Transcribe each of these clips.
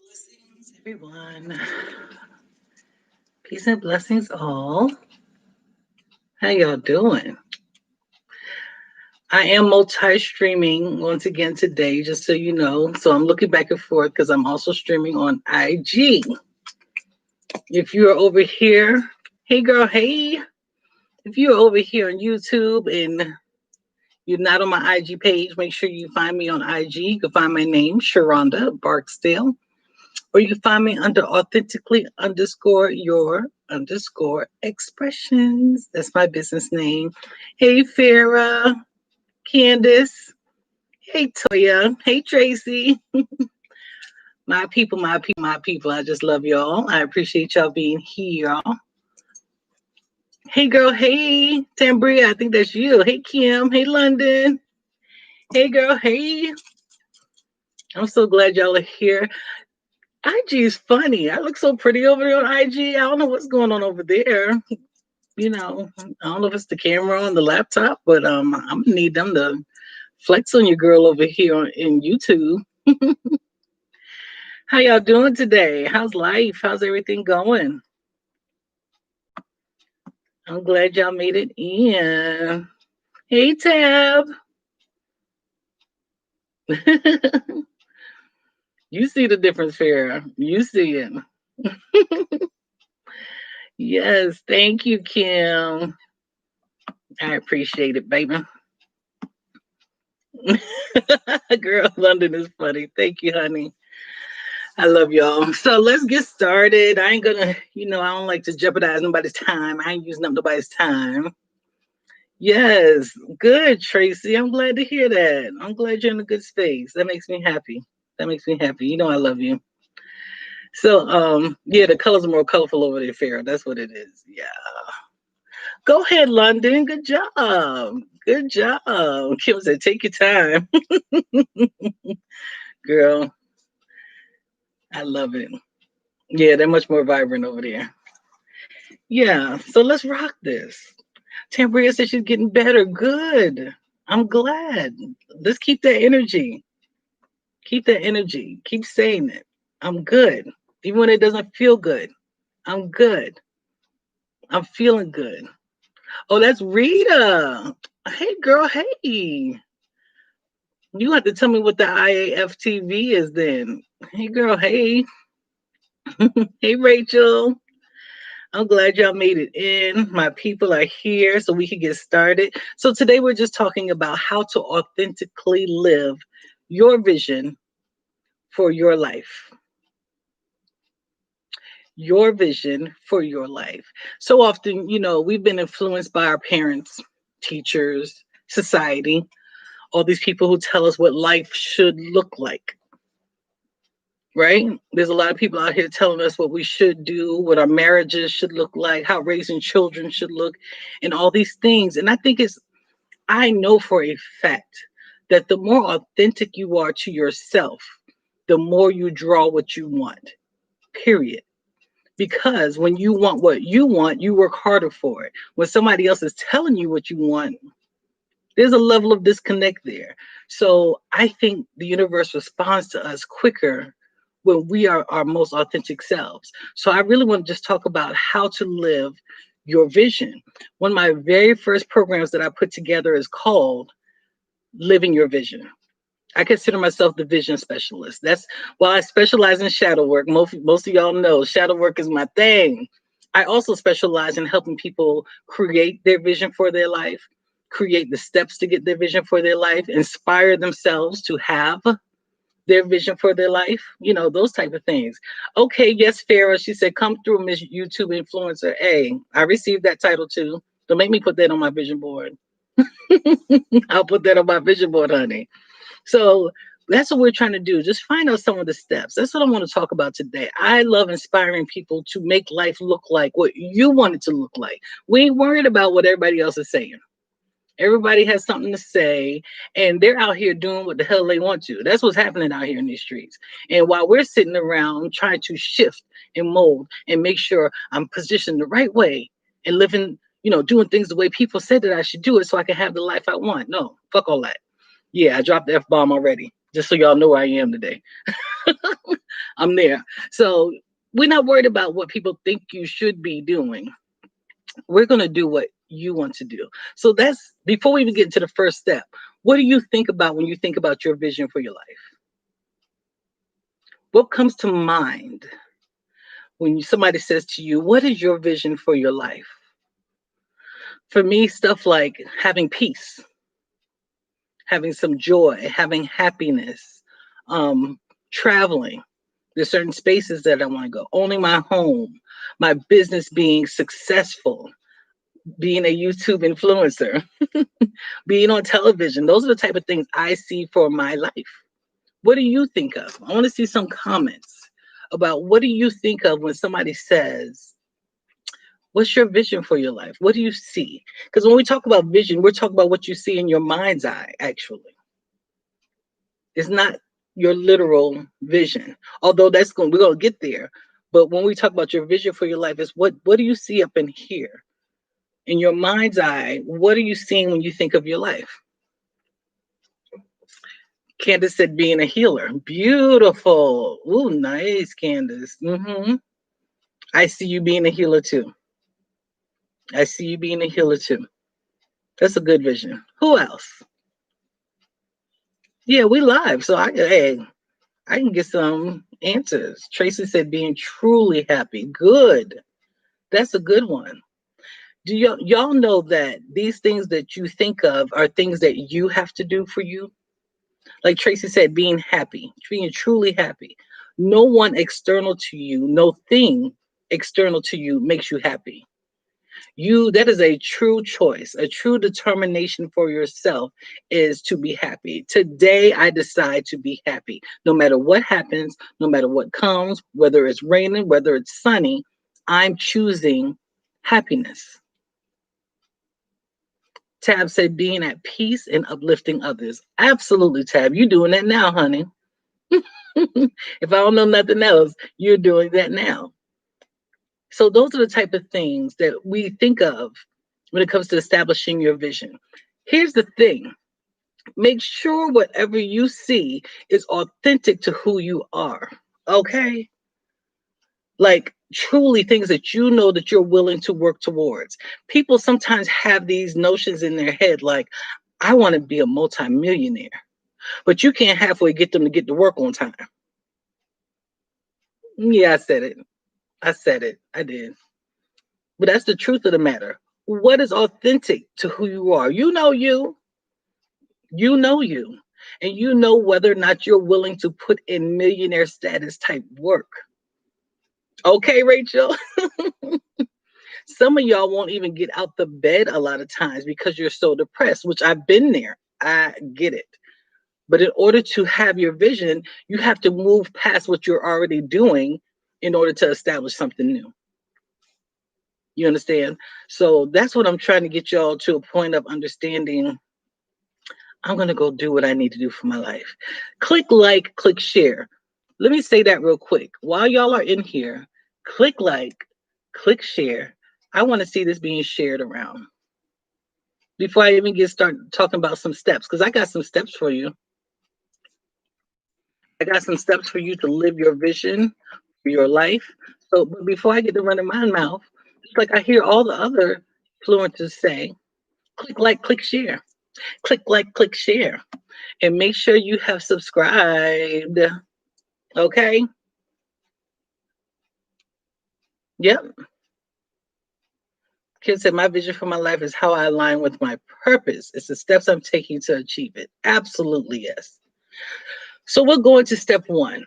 Blessings, everyone. Peace and blessings, all. How y'all doing? I am multi-streaming once again today, just so you know. So I'm looking back and forth because I'm also streaming on IG. If you're over here, hey girl, hey. If you're over here on YouTube and you're not on my IG page, make sure you find me on IG. You can find my name, Sharonda Barksdale. Or you can find me under authentically underscore your underscore expressions. That's my business name. Hey, Farah, Candace. Hey, Toya. Hey, Tracy. My people, my people, my people. I just love y'all. I appreciate y'all being here. Hey, girl. Hey, Tambria. I think that's you. Hey, Kim. Hey, London. Hey, girl. Hey. I'm so glad y'all are here. IG is funny. I look so pretty over there on IG. I don't know what's going on over there. I don't know if it's the camera on the laptop, but I'm gonna need them to flex on your girl over here in YouTube. How y'all doing today? How's life? How's everything going? I'm glad y'all made it in. Hey, Tab. You see the difference, Farrah. You see it. Yes, thank you, Kim. I appreciate it, baby. Girl, London is funny. Thank you, honey. I love y'all. So let's get started. I ain't gonna, I don't like to jeopardize nobody's time. I ain't using up nobody's time. Yes, good, Tracy. I'm glad to hear that. I'm glad you're in a good space. That makes me happy. That makes me happy. You know I love you. So, yeah, the colors are more colorful over there, Farrah. That's what it is. Yeah. Go ahead, London. Good job. Good job. Kim said, take your time. Girl, I love it. Yeah, they're much more vibrant over there. Yeah, so let's rock this. Tambria said she's getting better. Good. I'm glad. Let's keep that energy. Keep that energy. Keep saying it. I'm good. Even when it doesn't feel good. I'm good. I'm feeling good. Oh, that's Rita. Hey, girl. Hey. You have to tell me what the IAFTV is then. Hey, girl. Hey. Hey, Rachel. I'm glad y'all made it in. My people are here so we can get started. So today we're just talking about how to authentically live your vision for your life. Your vision for your life. So often, we've been influenced by our parents, teachers, society, all these people who tell us what life should look like. Right? There's a lot of people out here telling us what we should do, what our marriages should look like, how raising children should look, and all these things. And I know for a fact that the more authentic you are to yourself, the more you draw what you want, period. Because when you want what you want, you work harder for it. When somebody else is telling you what you want, there's a level of disconnect there. So I think the universe responds to us quicker when we are our most authentic selves. So I really want to just talk about how to live your vision. One of my very first programs that I put together is called Living Your Vision. I consider myself the vision specialist. That's why I specialize in shadow work. Most of y'all know shadow work is my thing. I also specialize in helping people create their vision for their life, create the steps to get their vision for their life, inspire themselves to have their vision for their life, those type of things. Okay, yes, Farrah, she said, come through, Miss YouTube Influencer. Hey, I received that title too. Don't make me put that on my vision board. I'll put that on my vision board, honey. So that's what we're trying to do. Just find out some of the steps. That's what I want to talk about today. I love inspiring people to make life look like what you want it to look like. We ain't worried about what everybody else is saying. Everybody has something to say, and they're out here doing what the hell they want to. That's what's happening out here in these streets. And while we're sitting around trying to shift and mold and make sure I'm positioned the right way and living, doing things the way people said that I should do it so I can have the life I want. No, fuck all that. Yeah, I dropped the F bomb already, just so y'all know where I am today. I'm there. So we're not worried about what people think you should be doing. We're going to do what you want to do. So that's before we even get into the first step. What do you think about when you think about your vision for your life? What comes to mind when somebody says to you, what is your vision for your life? For me, stuff like having peace, having some joy, having happiness, traveling. There's certain spaces that I want to go, owning my home, my business being successful, being a YouTube influencer, being on television. Those are the type of things I see for my life. What do you think of? I want to see some comments about what do you think of when somebody says, what's your vision for your life? What do you see? Because when we talk about vision, we're talking about what you see in your mind's eye, actually. It's not your literal vision. Although we're gonna get there. But when we talk about your vision for your life, is what do you see up in here? In your mind's eye, what are you seeing when you think of your life? Candace said being a healer. Beautiful. Ooh, nice, Candace. I see you being a healer too. I see you being a healer too. That's a good vision. Who else? Yeah, we live. So I can get some answers. Tracy said being truly happy. Good. That's a good one. Do y'all know that these things that you think of are things that you have to do for you? Like Tracy said, being happy, being truly happy. No one external to you, no thing external to you makes you happy. That is a true choice, a true determination for yourself is to be happy. Today I decide to be happy. No matter what happens, no matter what comes, whether it's raining, whether it's sunny, I'm choosing happiness. Tab said being at peace and uplifting others. Absolutely, Tab. You doing that now, honey. If I don't know nothing else, you're doing that now. So those are the type of things that we think of when it comes to establishing your vision. Here's the thing. Make sure whatever you see is authentic to who you are. Okay? Like truly things that you know that you're willing to work towards. People sometimes have these notions in their head like, I want to be a multimillionaire, but you can't halfway get them to get to work on time. Yeah, I said it. I said it. I did. But that's the truth of the matter. What is authentic to who you are? You know you, and you know whether or not you're willing to put in millionaire status type work. Okay, Rachel. Some of y'all won't even get out the bed a lot of times because you're so depressed, which I've been there. I get it. But in order to have your vision, you have to move past what you're already doing in order to establish something new. You understand? So that's what I'm trying to get y'all to a point of understanding. I'm going to go do what I need to do for my life. Click like, click share. Let me say that real quick. While y'all are in here, click like, click share. I want to see this being shared around before I even get started talking about some steps, because I got some steps for you. I got some steps for you to live your vision for your life. So but before I get to running my mouth, just like I hear all the other influencers say, click like, click share. Click like, click share. And make sure you have subscribed. Okay? Yep. Kim said, my vision for my life is how I align with my purpose. It's the steps I'm taking to achieve it. Absolutely, yes. So we're going to step one.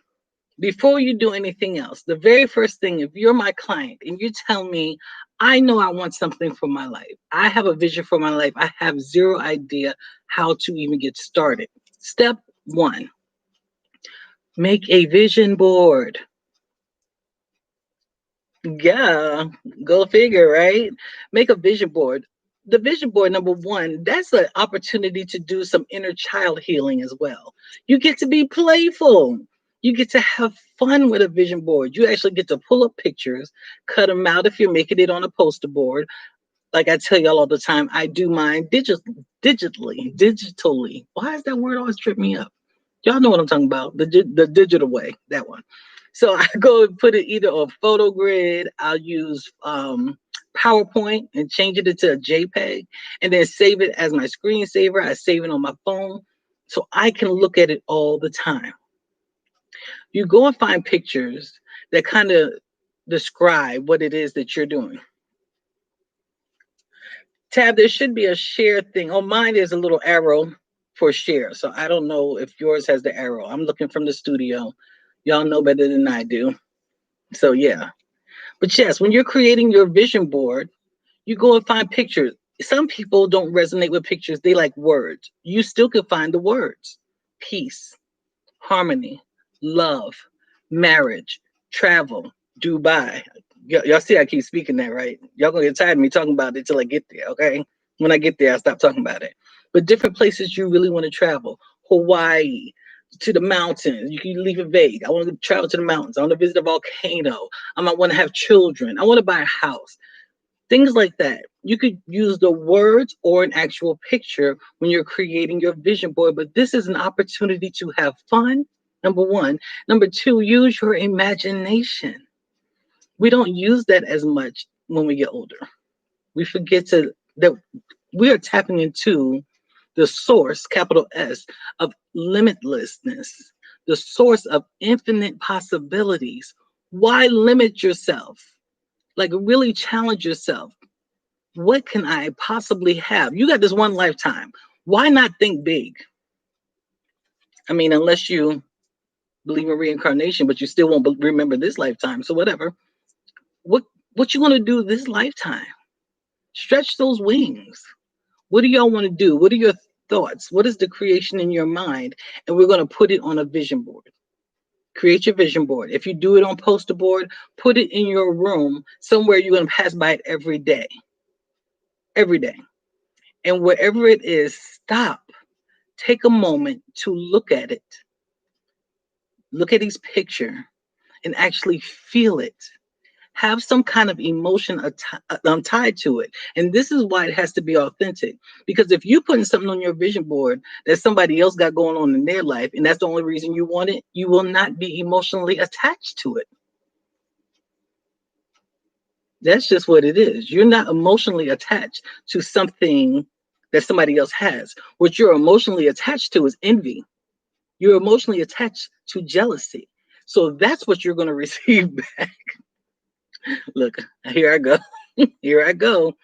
Before you do anything else, the very first thing, if you're my client and you tell me, I know I want something for my life, I have a vision for my life, I have zero idea how to even get started. Step one, make a vision board. Yeah, go figure, right? Make a vision board. The vision board, number one, that's an opportunity to do some inner child healing as well. You get to be playful. You get to have fun with a vision board. You actually get to pull up pictures, cut them out if you're making it on a poster board. Like I tell y'all all the time, I do mine digitally. Why does that word always trip me up? Y'all know what I'm talking about. The digital way, that one. So I go and put it either on photo grid. I'll use PowerPoint and change it into a JPEG and then save it as my screensaver. I save it on my phone so I can look at it all the time. You go and find pictures that kind of describe what it is that you're doing. Tab, there should be a share thing. On mine, there's a little arrow for share. So I don't know if yours has the arrow. I'm looking from the studio. Y'all know better than I do. So yeah. But yes, when you're creating your vision board, you go and find pictures. Some people don't resonate with pictures. They like words. You still can find the words. Peace, harmony, love, marriage, travel, Dubai. Y'all see I keep speaking that, right? Y'all gonna get tired of me talking about it till I get there, okay? When I get there, I stop talking about it. But different places you really want to travel. Hawaii, to the mountains. You can leave it vague. I want to travel to the mountains. I want to visit a volcano. I might want to have children. I want to buy a house. Things like that. You could use the words or an actual picture when you're creating your vision board, but this is an opportunity to have fun. Number one. Number two, use your imagination. We don't use that as much when we get older. We forget to that we are tapping into the source, capital S, of limitlessness, the source of infinite possibilities. Why limit yourself? Like really challenge yourself. What can I possibly have? You got this one lifetime. Why not think big? I mean, unless you believe in reincarnation, but you still won't remember this lifetime. So whatever. What what you want to do this lifetime? Stretch those wings. What do y'all want to do? What are your thoughts? What is the creation in your mind? And we're going to put it on a vision board. Create your vision board. If you do it on poster board, put it in your room somewhere you're going to pass by it every day. Every day. And wherever it is, stop. Take a moment to look at it. Look at each picture and actually feel it. Have some kind of emotion tied to it. And this is why it has to be authentic. Because if you're putting something on your vision board that somebody else got going on in their life, and that's the only reason you want it, you will not be emotionally attached to it. That's just what it is. You're not emotionally attached to something that somebody else has. What you're emotionally attached to is envy. You're emotionally attached to jealousy. So that's what you're going to receive back. Look, here I go. Here I go.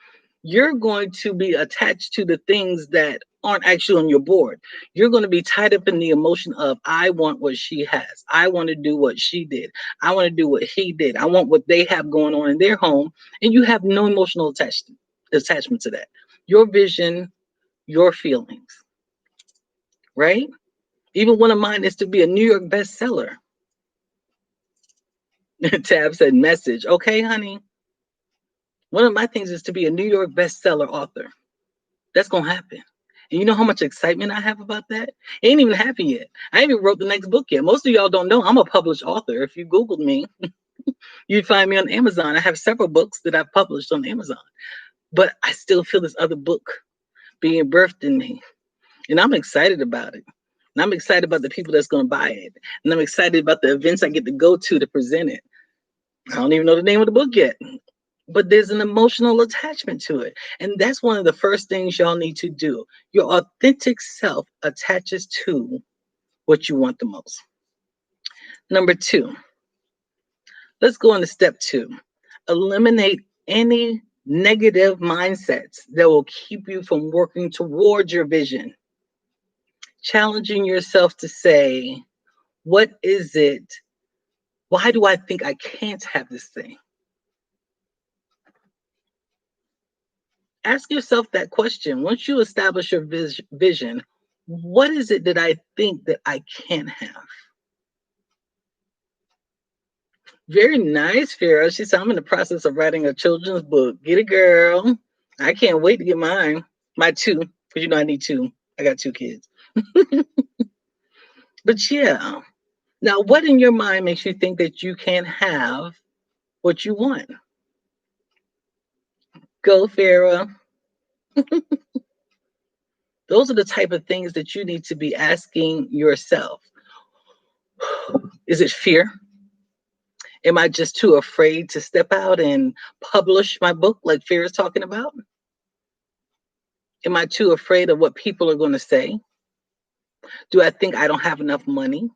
You're going to be attached to the things that aren't actually on your board. You're going to be tied up in the emotion of, I want what she has. I want to do what she did. I want to do what he did. I want what they have going on in their home. And you have no emotional attachment to that. Your vision, your feelings, right? Even one of mine is to be a New York bestseller. Tab said message. Okay, honey. One of my things is to be a New York bestseller author. That's going to happen. And you know how much excitement I have about that? It ain't even happened yet. I ain't even wrote the next book yet. Most of y'all don't know I'm a published author. If you Googled me, you'd find me on Amazon. I have several books that I've published on Amazon. But I still feel this other book being birthed in me. And I'm excited about it. And I'm excited about the people that's going to buy it. And I'm excited about the events I get to go to present it. I don't even know the name of the book yet. But there's an emotional attachment to it. And that's one of the first things y'all need to do. Your authentic self attaches to what you want the most. Number two, let's go on to step two. Eliminate any negative mindsets that will keep you from working towards your vision. Challenging yourself to say, what is it? Why do I think I can't have this thing? Ask yourself that question. Once you establish your vision, what is it that I think that I can have? Very nice, Farah. She said, I'm in the process of writing a children's book. Get it, girl. I can't wait to get mine. My two, because you know I need two. I got two kids. But yeah. Now, what in your mind makes you think that you can have what you want? Go, Farah. Those are the type of things that you need to be asking yourself. Is it fear? Am I just too afraid to step out and publish my book like Fear is talking about? Am I too afraid of what people are going to say? Do I think I don't have enough money?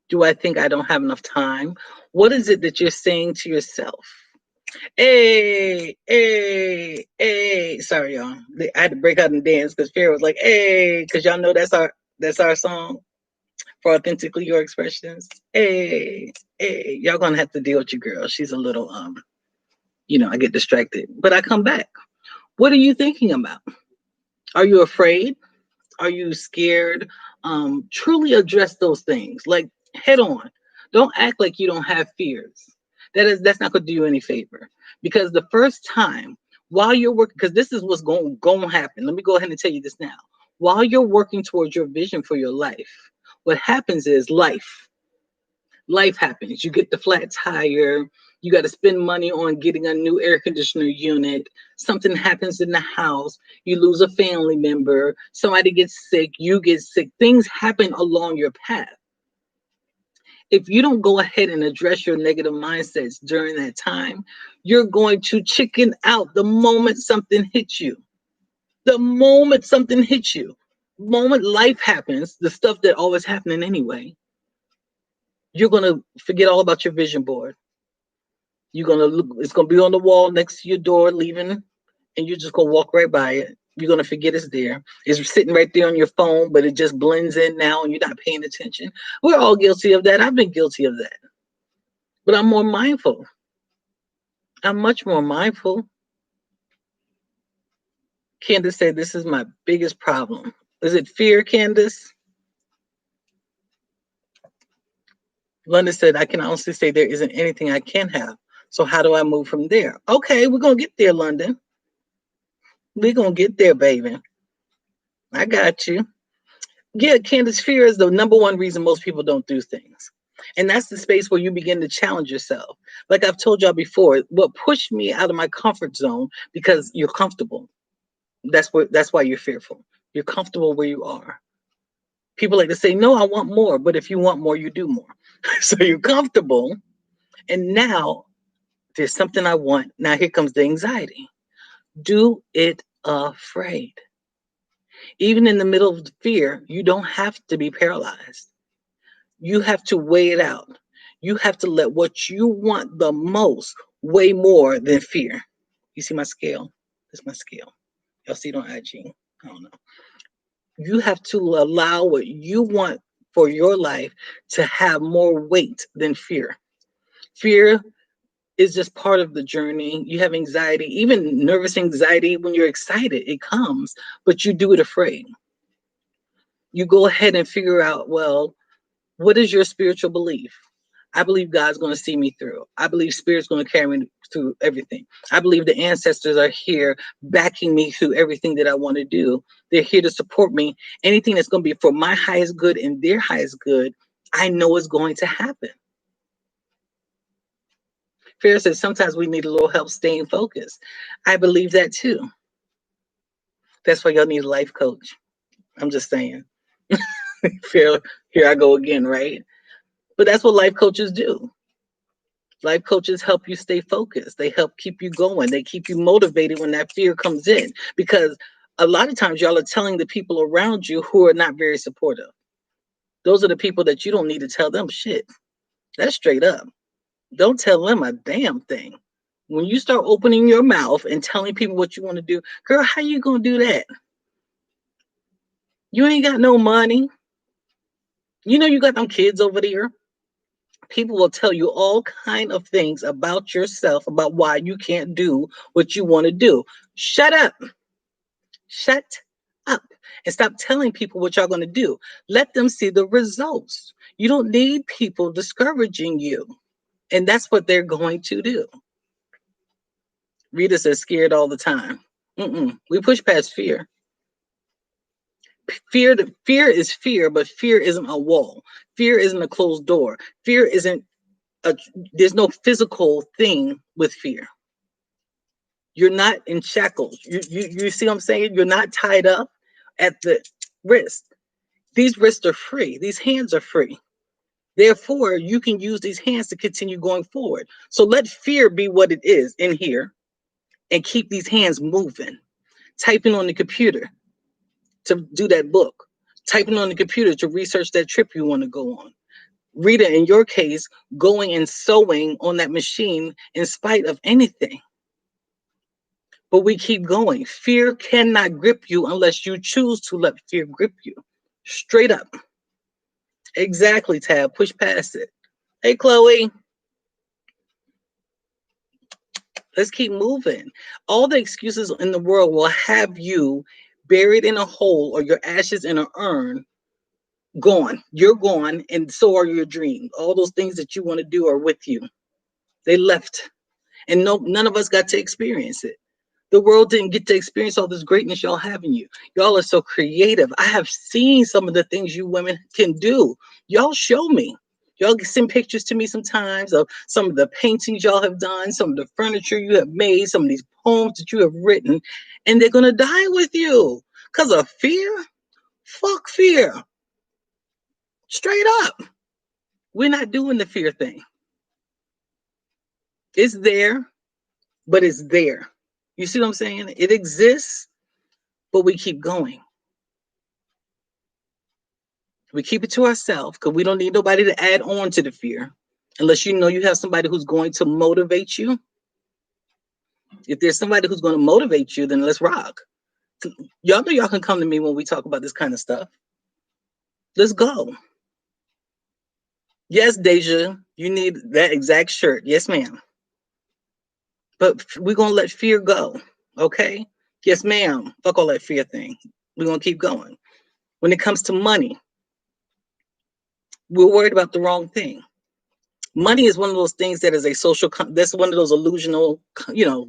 Do I think I don't have enough time? What is it that you're saying to yourself? Hey, hey, hey. Sorry, y'all. I had to break out and dance because Fear was like, hey, because y'all know that's our song for Authentically Your Expressions. Hey, hey. Y'all gonna have to deal with your girl. She's a little I get distracted. But I come back. What are you thinking about? Are you afraid? Are you scared? Truly address those things, like head on. Don't act like you don't have fears. That's not going to do you any favor. Because the first time while you're working, because this is what's going to happen. Let me go ahead and tell you this now. While you're working towards your vision for your life, what happens is life happens. You get the flat tire. You got to spend money on getting a new air conditioner unit. Something happens in the house. You lose a family member. Somebody gets sick. You get sick. Things happen along your path. If you don't go ahead and address your negative mindsets during that time, you're going to chicken out the moment something hits you. The moment something hits you, the moment life happens, the stuff that always happening anyway, you're going to forget all about your vision board. You're gonna look, it's gonna be on the wall next to your door leaving, and you're just gonna walk right by it. You're gonna forget it's there. It's sitting right there on your phone, but it just blends in now and you're not paying attention. We're all guilty of that. I've been guilty of that. But I'm more mindful. I'm much more mindful. Candace said this is my biggest problem. Is it fear, Candace? London said, I can honestly say there isn't anything I can have. So how do I move from there? Okay, we're gonna get there, London. We're gonna get there, baby. I got you. Yeah, Candace, fear is the number one reason most people don't do things. And that's the space where you begin to challenge yourself. Like I've told y'all before, what pushed me out of my comfort zone because you're comfortable. That's why you're fearful. You're comfortable where you are. People like to say, no, I want more. But if you want more, you do more. So you're comfortable. And now there's something I want. Now here comes the anxiety. Do it afraid. Even in the middle of the fear, you don't have to be paralyzed. You have to weigh it out. You have to let what you want the most weigh more than fear. You see my scale? That's my scale. Y'all see it on IG? I don't know. You have to allow what you want for your life to have more weight than fear. Fear is just part of the journey. You have anxiety, even nervous anxiety when you're excited, it comes, but you do it afraid. You go ahead and figure out, well, what is your spiritual belief? I believe God's going to see me through. I believe Spirit's going to carry me through everything. I believe the ancestors are here backing me through everything that I want to do. They're here to support me. Anything that's going to be for my highest good and their highest good, I know is going to happen. Fair says sometimes we need a little help staying focused. I believe that too. That's why y'all need a life coach. I'm just saying. Fair, here I go again, right? But that's what life coaches do. Life coaches help you stay focused. They help keep you going. They keep you motivated when that fear comes in. Because a lot of times y'all are telling the people around you who are not very supportive. Those are the people that you don't need to tell them shit. That's straight up. Don't tell them a damn thing. When you start opening your mouth and telling people what you want to do, girl, how you gonna do that? You ain't got no money. You know you got them kids over there. People will tell you all kind of things about yourself, about why you can't do what you want to do. Shut up. Shut up. And stop telling people what y'all going to do. Let them see the results. You don't need people discouraging you. And that's what they're going to do. Rita says scared all the time. We push past fear. Fear is fear, but fear isn't a wall. Fear isn't a closed door. Fear isn't there's no physical thing with fear. You're not in shackles. You see what I'm saying? You're not tied up at the wrist. These wrists are free. These hands are free. Therefore, you can use these hands to continue going forward. So let fear be what it is in here and keep these hands moving. Typing on the computer to do that book, typing on the computer to research that trip you want to go on. Rita, in your case, going and sewing on that machine in spite of anything. But we keep going. Fear cannot grip you unless you choose to let fear grip you. Straight up. Exactly, Tab. Push past it. Hey, Chloe, let's keep moving. All the excuses in the world will have you buried in a hole or your ashes in an urn. Gone. You're gone, and so are your dreams. All those things that you want to do are with you. They left, and no, none of us got to experience it. The world didn't get to experience all this greatness y'all have in you. Y'all are so creative. I have seen some of the things you women can do. Y'all show me. Y'all send pictures to me sometimes of some of the paintings y'all have done, some of the furniture you have made, some of these poems that you have written, and they're going to die with you because of fear. Fuck fear. Straight up. We're not doing the fear thing. It's there, but it's there. You see what I'm saying? It exists, but we keep going. We keep it to ourselves because we don't need nobody to add on to the fear unless you know you have somebody who's going to motivate you. If there's somebody who's going to motivate you, then let's rock. Y'all know y'all can come to me when we talk about this kind of stuff. Let's go. Yes, Deja, you need that exact shirt. Yes, ma'am. But we're going to let fear go. Okay? Yes, ma'am. Fuck all that fear thing. We're going to keep going. When it comes to money, we're worried about the wrong thing. Money is one of those things that is a social, that's one of those illusional, you know,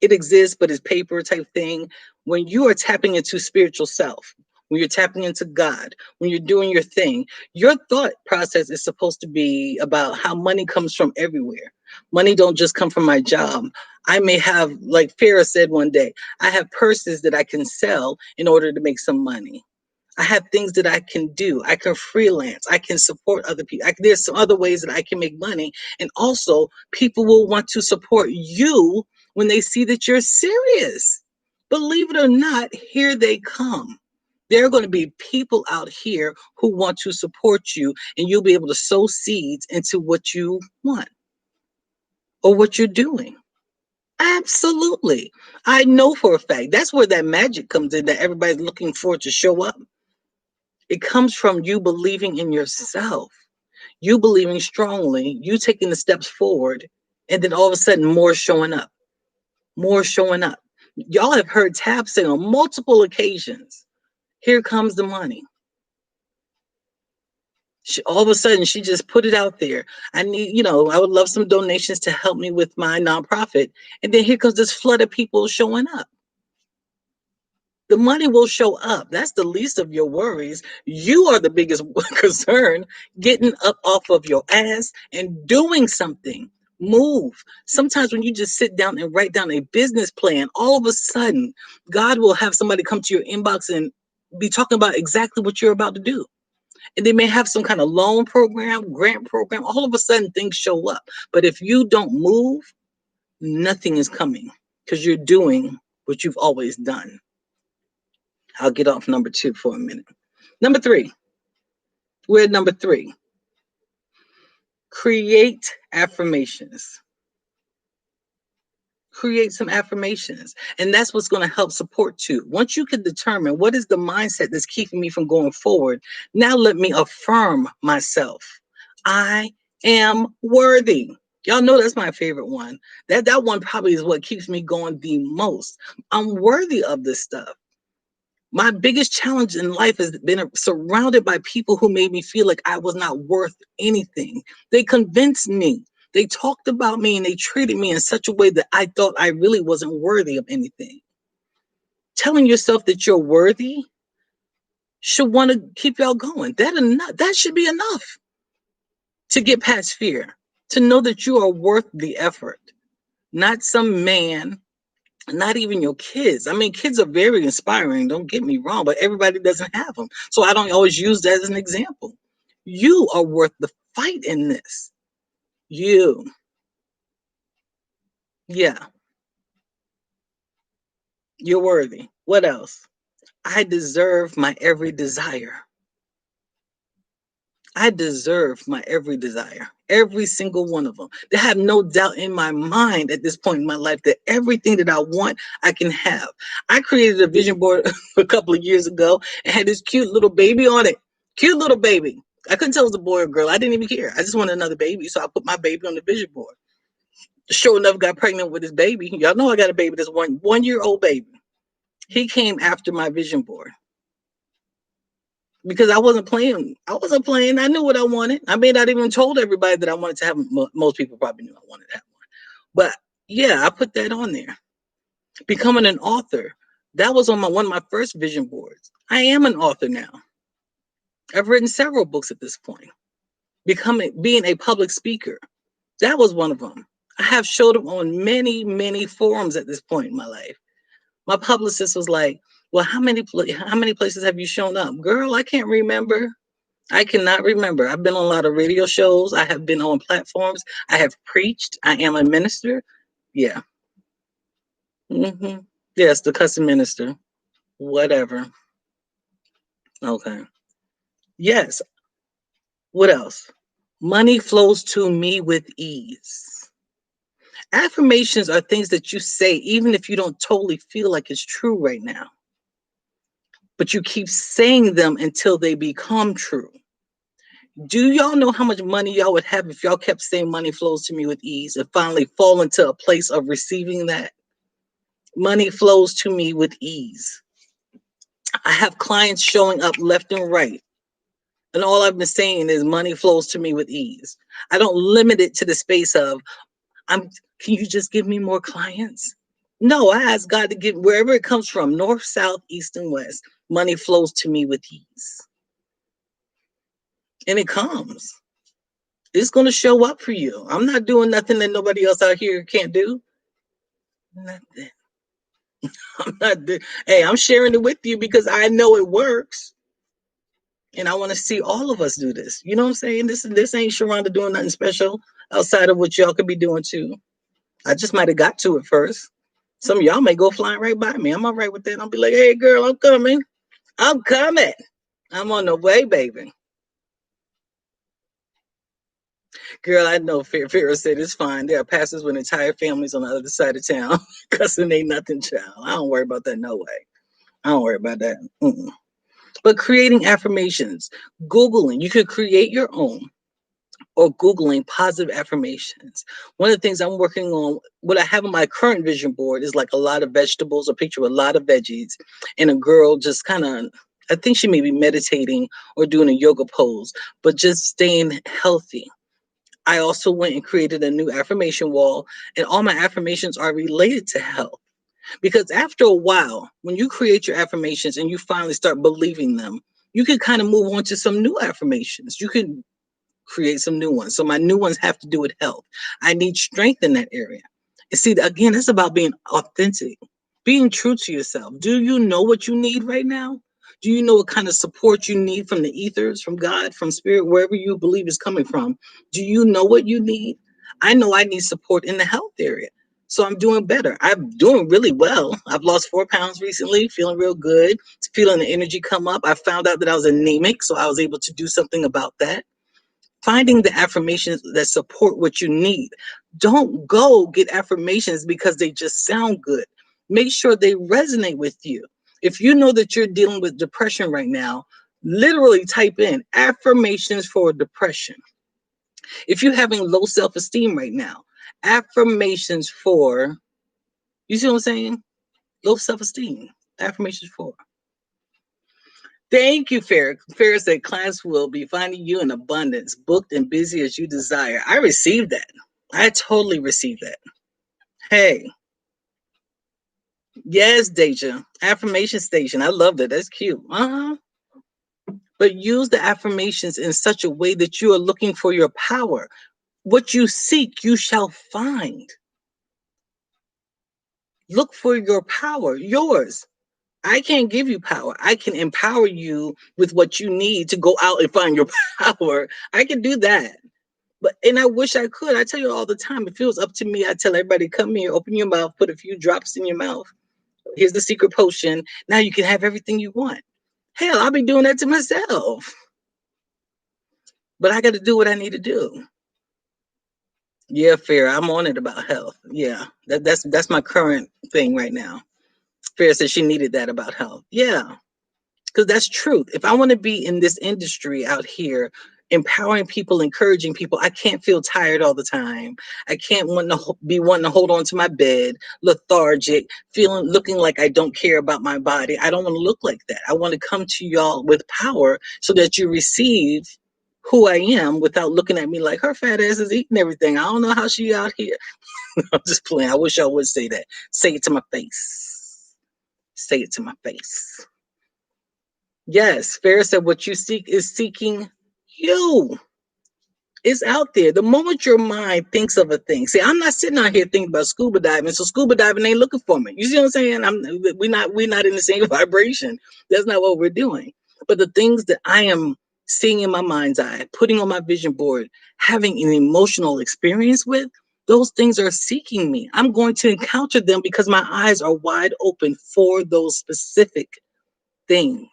it exists, but it's paper type thing. When you are tapping into spiritual self, when you're tapping into God, when you're doing your thing, your thought process is supposed to be about how money comes from everywhere. Money don't just come from my job. I may have, like Farah said one day, I have purses that I can sell in order to make some money. I have things that I can do. I can freelance. I can support other people. There's some other ways that I can make money. And also, people will want to support you when they see that you're serious. Believe it or not, here they come. There are going to be people out here who want to support you, and you'll be able to sow seeds into what you want or what you're doing. Absolutely. I know for a fact that's where that magic comes in that everybody's looking for to show up. It comes from you believing in yourself, you believing strongly, you taking the steps forward, and then all of a sudden more showing up, more showing up. Y'all have heard Tab say on multiple occasions, here comes the money. All of a sudden, she just put it out there. I need, I would love some donations to help me with my nonprofit. And then here comes this flood of people showing up. The money will show up. That's the least of your worries. You are the biggest concern, getting up off of your ass and doing something. Move. Sometimes when you just sit down and write down a business plan, all of a sudden, God will have somebody come to your inbox and be talking about exactly what you're about to do. And they may have some kind of loan program, grant program. All of a sudden, things show up. But if you don't move, nothing is coming because you're doing what you've always done. I'll get off number 2 for a minute. Number 3. We're at number 3. Create affirmations. Create some affirmations. And that's what's going to help support you. Once you can determine what is the mindset that's keeping me from going forward, now let me affirm myself. I am worthy. Y'all know that's my favorite one. That one probably is what keeps me going the most. I'm worthy of this stuff. My biggest challenge in life has been surrounded by people who made me feel like I was not worth anything. They convinced me. They talked about me and they treated me in such a way that I thought I really wasn't worthy of anything. Telling yourself that you're worthy should want to keep y'all going. That should be enough to get past fear, to know that you are worth the effort, not some man, not even your kids. I mean, kids are very inspiring, don't get me wrong, but everybody doesn't have them. So I don't always use that as an example. You are worth the fight in this. You. Yeah, you're worthy. What else? I deserve my every desire. I deserve my every desire, every single one of them. To have no doubt in my mind at this point in my life that everything that I want, I can have. I created a vision board a couple of years ago and had this cute little baby on it. Cute little baby. I couldn't tell it was a boy or girl. I didn't even care. I just wanted another baby. So I put my baby on the vision board. Sure enough, got pregnant with this baby. Y'all know I got a baby, this one year old baby. He came after my vision board because I wasn't playing. I wasn't playing. I knew what I wanted. I may not even told everybody that I wanted to have. Most people probably knew I wanted to have one, but yeah, I put that on there. Becoming an author, that was on one of my first vision boards. I am an author now. I've written several books at this point. Being a public speaker, that was one of them. I have showed up on many forums at this point in my life. My publicist was like, "Well, how many places have you shown up, girl? I can't remember. I cannot remember. I've been on a lot of radio shows. I have been on platforms. I have preached. I am a minister. Yeah. Yes, the cussing minister. Whatever. Okay. Yes. What else? Money flows to me with ease. Affirmations are things that you say, even if you don't totally feel like it's true right now, but you keep saying them until they become true. Do y'all know how much money y'all would have if y'all kept saying money flows to me with ease and finally fall into a place of receiving that? Money flows to me with ease. I have clients showing up left and right. And all I've been saying is money flows to me with ease. I don't limit it to the space of I'm can you just give me more clients? No, I ask God to give wherever it comes from, north, south, east, and west. Money flows to me with ease. And it comes. It's going to show up for you. I'm not doing nothing that nobody else out here can't do. Nothing. I'm not. Hey, I'm sharing it with you because I know it works, and I want to see all of us do this. You know what I'm saying? This ain't Sharonda doing nothing special outside of what y'all could be doing too. I just might have got to it first. Some of y'all may go flying right by me. I'm all right with that. I'll be like, hey, girl, I'm coming. I'm coming. I'm on the way, baby. Girl, I know Farrah said it's fine. There are pastors with entire families on the other side of town. Cussing ain't nothing, child. I don't worry about that, no way. I don't worry about that. Mm-mm. But creating affirmations, Googling, you could create your own or Googling positive affirmations. One of the things I'm working on, what I have on my current vision board is like a lot of vegetables, a picture of a lot of veggies, and a girl just kind of, I think she may be meditating or doing a yoga pose, but just staying healthy. I also went and created a new affirmation wall, and all my affirmations are related to health. Because after a while, when you create your affirmations and you finally start believing them, you can kind of move on to some new affirmations. You can create some new ones. So my new ones have to do with health. I need strength in that area. And see, again, it's about being authentic, being true to yourself. Do you know what you need right now? Do you know what kind of support you need from the ethers, from God, from spirit, wherever you believe is coming from? Do you know what you need? I know I need support in the health area. So I'm doing better. I'm doing really well. I've lost 4 pounds recently, feeling real good, feeling the energy come up. I found out that I was anemic, so I was able to do something about that. Finding the affirmations that support what you need. Don't go get affirmations because they just sound good. Make sure they resonate with you. If you know that you're dealing with depression right now, literally type in affirmations for depression. If you're having low self-esteem right now, affirmations for, you see what I'm saying? Low self-esteem. Affirmations for. Thank you, Farrah. Farrah said class will be finding you in abundance, booked and busy as you desire. I received that. I totally received that. Hey, yes, Deja. Affirmation station. I loved it. That's cute. Uh-huh. But use the affirmations in such a way that you are looking for your power. What you seek, you shall find. Look for your power, yours. I can't give you power. I can empower you with what you need to go out and find your power. I can do that. But and I wish I could. I tell you all the time, if it was up to me, I tell everybody, come here, open your mouth, put a few drops in your mouth. Here's the secret potion. Now you can have everything you want. Hell, I'll be doing that to myself. But I got to do what I need to do. Yeah, fair. I'm on it about health. Yeah, that's my current thing right now. Fair said she needed that about health. Yeah, because that's truth. If I want to be in this industry out here, empowering people, encouraging people, I can't feel tired all the time. I can't want to be wanting to hold on to my bed, lethargic, feeling looking like I don't care about my body. I don't want to look like that. I want to come to y'all with power so that you receive who I am without looking at me like her fat ass is eating everything. I don't know how she out here. I'm just playing. I wish I would say that. Say it to my face. Say it to my face. Yes, Farrah said what you seek is seeking you. It's out there. The moment your mind thinks of a thing, see, I'm not sitting out here thinking about scuba diving, so scuba diving ain't looking for me. You see what I'm saying? We're not in the same vibration. That's not what we're doing. But the things that I am seeing in my mind's eye, putting on my vision board, having an emotional experience with, those things are seeking me. I'm going to encounter them because my eyes are wide open for those specific things.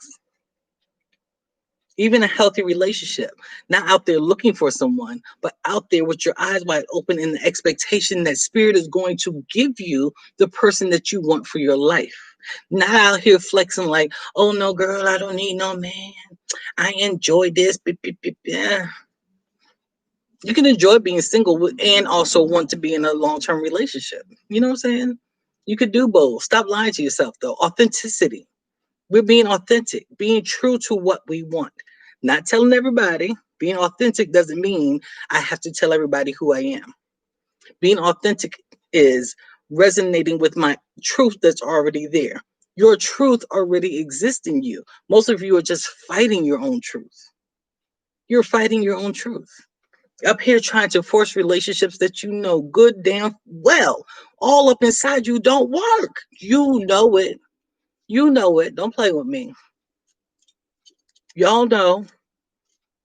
Even a healthy relationship, not out there looking for someone, but out there with your eyes wide open in the expectation that spirit is going to give you the person that you want for your life. Not out here flexing like, oh no, girl, I don't need no man. I enjoy this. Yeah. You can enjoy being single and also want to be in a long term relationship. You know what I'm saying? You could do both. Stop lying to yourself, though. Authenticity. We're being authentic, being true to what we want, not telling everybody. Being authentic doesn't mean I have to tell everybody who I am. Being authentic is resonating with my truth that's already there. Your truth already exists in you. Most of you are just fighting your own truth. You're fighting your own truth. Up here trying to force relationships that you know good damn well, all up inside you don't work. You know it. You know it. Don't play with me. Y'all know,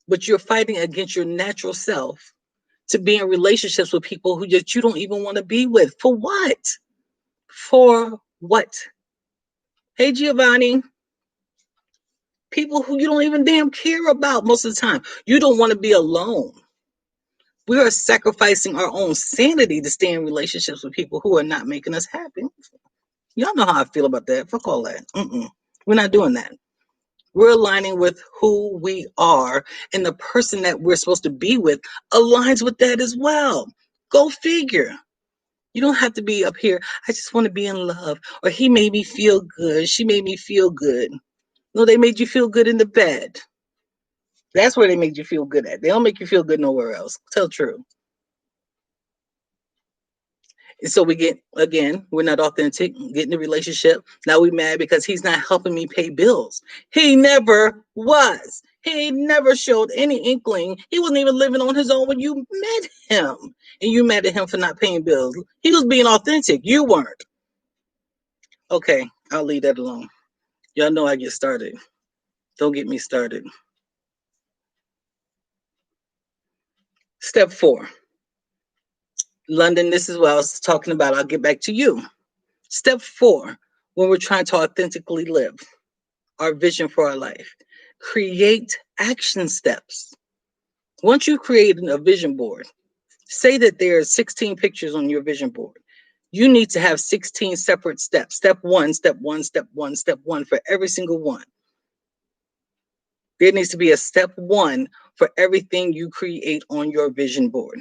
but you're fighting against your natural self to be in relationships with people who just you don't even want to be with. For what? For what? Hey, Giovanni, people who you don't even damn care about most of the time. You don't want to be alone. We are sacrificing our own sanity to stay in relationships with people who are not making us happy. Y'all know how I feel about that. Fuck all that. We're not doing that. We're aligning with who we are, and the person that we're supposed to be with aligns with that as well. Go figure. You don't have to be up here. I just want to be in love. Or he made me feel good. She made me feel good. No, they made you feel good in the bed. That's where they made you feel good at. They don't make you feel good nowhere else. Tell true. And so we get, again, we're not authentic, get in the relationship. Now we mad because he's not helping me pay bills. He never was. He never showed any inkling. He wasn't even living on his own when you met him. And you mad at him for not paying bills. He was being authentic. You weren't. Okay, I'll leave that alone. Y'all know I get started. Don't get me started. Step 4. London, this is what I was talking about. I'll get back to you. Step 4, when we're trying to authentically live our vision for our life, create action steps. Once you create a vision board, say that there are 16 pictures on your vision board. You need to have 16 separate steps. Step 1, step 1, step 1, step 1 for every single one. There needs to be a step 1 for everything you create on your vision board.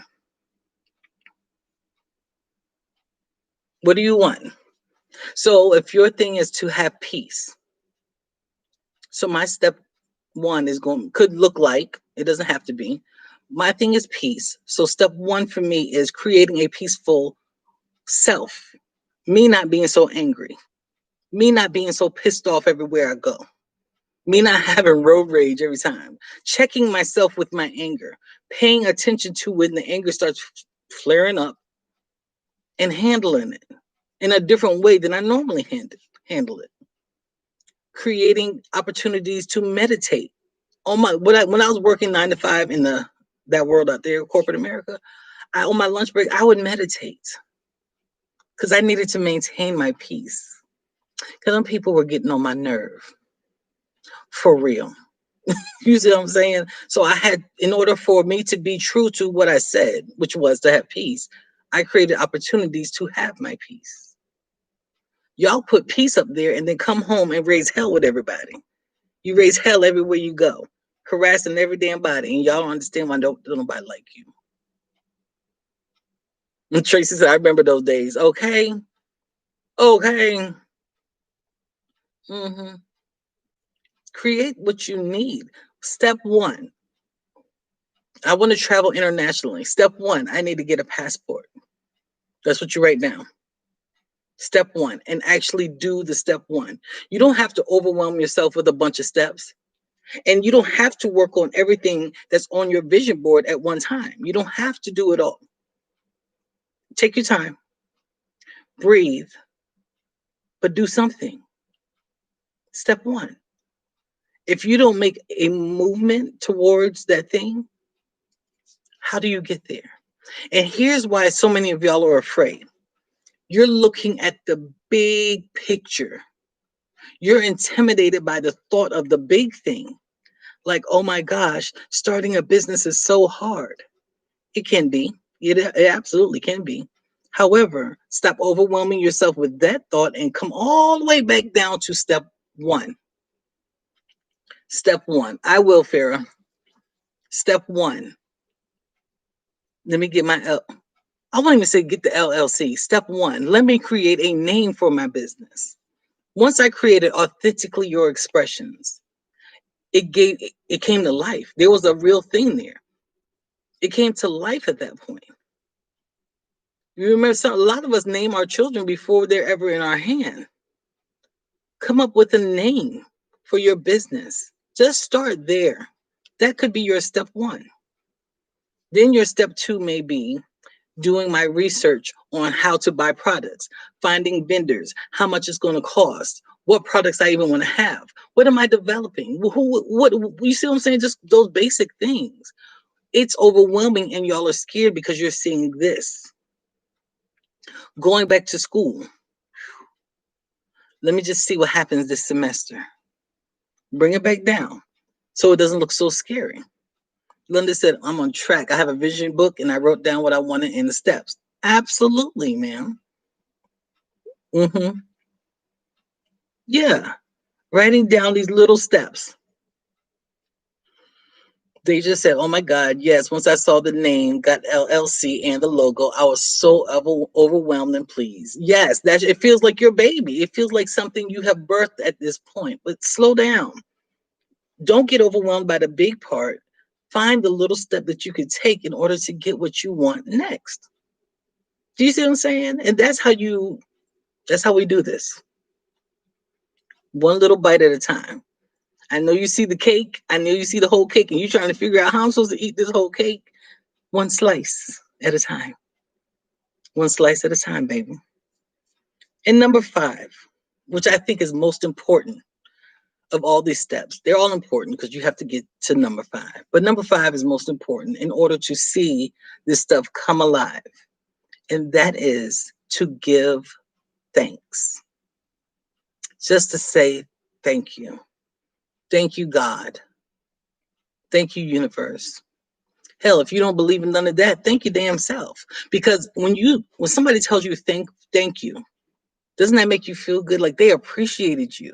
What do you want? So if your thing is to have peace, so my step 1 is could look like, it doesn't have to be. My thing is peace. So step 1 for me is creating a peaceful self. Me not being so angry. Me not being so pissed off everywhere I go. Me not having road rage every time. Checking myself with my anger. Paying attention to when the anger starts flaring up and handling it in a different way than I normally handle it. creating opportunities to meditate. When I was working 9 to 5 in that world out there, corporate America, on my lunch break, I would meditate because I needed to maintain my peace. Because some people were getting on my nerve for real. You see what I'm saying? So in order for me to be true to what I said, which was to have peace, I created opportunities to have my peace. Y'all put peace up there and then come home and raise hell with everybody. You raise hell everywhere you go, harassing every damn body, and y'all don't understand why don't nobody like you. And Tracy said, I remember those days. Okay. Okay. hmm Create what you need. Step one, I want to travel internationally. Step one, I need to get a passport. That's what you write down. Step one, and actually do the step one. You don't have to overwhelm yourself with a bunch of steps. And you don't have to work on everything that's on your vision board at one time. You don't have to do it all. Take your time, breathe, but do something. Step one. If you don't make a movement towards that thing, how do you get there? And here's why so many of y'all are afraid. You're looking at the big picture. You're intimidated by the thought of the big thing. Like, oh my gosh, starting a business is so hard. It can be. It absolutely can be. However, stop overwhelming yourself with that thought and come all the way back down to step one. Step one. I will, Farah. Step one. Let me get I won't even say get the LLC. Step one. Let me create a name for my business. Once I created Authentically Your Expressions, it came to life. There was a real thing there. It came to life at that point. You remember, a lot of us name our children before they're ever in our hand. Come up with a name for your business. Just start there. That could be your step one. Then your step two may be doing my research on how to buy products, finding vendors, how much it's going to cost, what products I even want to have, what am I developing, what you see what I'm saying? Just those basic things. It's overwhelming, and y'all are scared because you're seeing this. Going back to school. Let me just see what happens this semester. Bring it back down so it doesn't look so scary. Linda said, I'm on track. I have a vision book and I wrote down what I wanted in the steps. Absolutely, ma'am. Yeah. Writing down these little steps. They just said, oh my God, yes. Once I saw the name, got LLC and the logo, I was so overwhelmed and pleased. Yes, it feels like your baby. It feels like something you have birthed at this point. But slow down. Don't get overwhelmed by the big part. Find the little step that you could take in order to get what you want next. Do you see what I'm saying? And that's how we do this. One little bite at a time. I know you see the cake. I know you see the whole cake, and you're trying to figure out how I'm supposed to eat this whole cake. One slice at a time. One slice at a time, baby. And number 5, which I think is most important of all these steps. They're all important because you have to get to number 5. But number 5 is most important in order to see this stuff come alive. And that is to give thanks. Just to say thank you. Thank you, God. Thank you, universe. Hell, if you don't believe in none of that, thank your damn self. Because when somebody tells you thank you, doesn't that make you feel good? Like they appreciated you.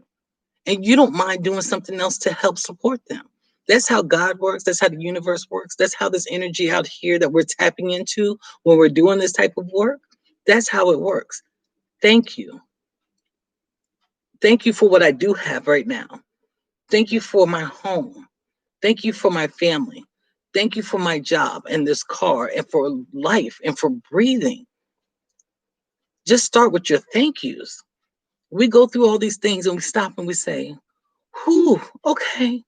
And you don't mind doing something else to help support them. That's how God works. That's how the universe works. That's how this energy out here that we're tapping into when we're doing this type of work, that's how it works. Thank you. Thank you for what I do have right now. Thank you for my home. Thank you for my family. Thank you for my job and this car and for life and for breathing. Just start with your thank yous. We go through all these things and we stop and we say, whew, okay.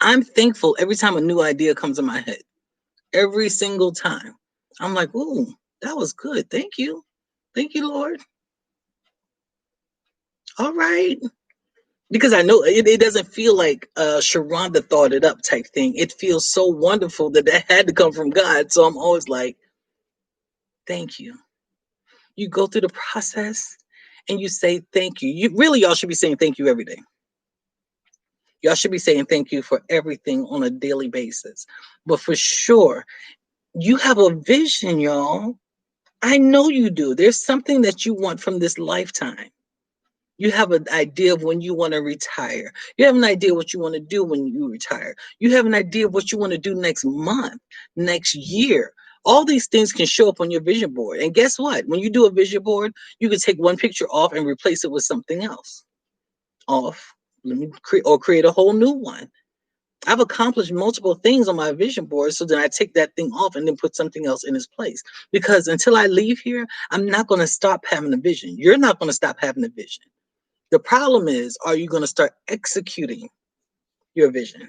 I'm thankful every time a new idea comes in my head. Every single time. I'm like, ooh, that was good. Thank you. Thank you, Lord. All right. because I know it doesn't feel like Sharonda thought it up type thing. It feels so wonderful that that had to come from God. So I'm always like, thank you. You go through the process and you say thank you. You really, y'all should be saying thank you every day. Y'all should be saying thank you for everything on a daily basis. But for sure, you have a vision, y'all. I know you do. There's something that you want from this lifetime. You have an idea of when you want to retire. You have an idea what you want to do when you retire. You have an idea of what you want to do next month, next year. All these things can show up on your vision board. And guess what? When you do a vision board, you can take one picture off and replace it with something else. Off. Let me create a whole new one. I've accomplished multiple things on my vision board, so then I take that thing off and then put something else in its place. Because until I leave here, I'm not going to stop having a vision. You're not going to stop having a vision. The problem is, are you going to start executing your vision?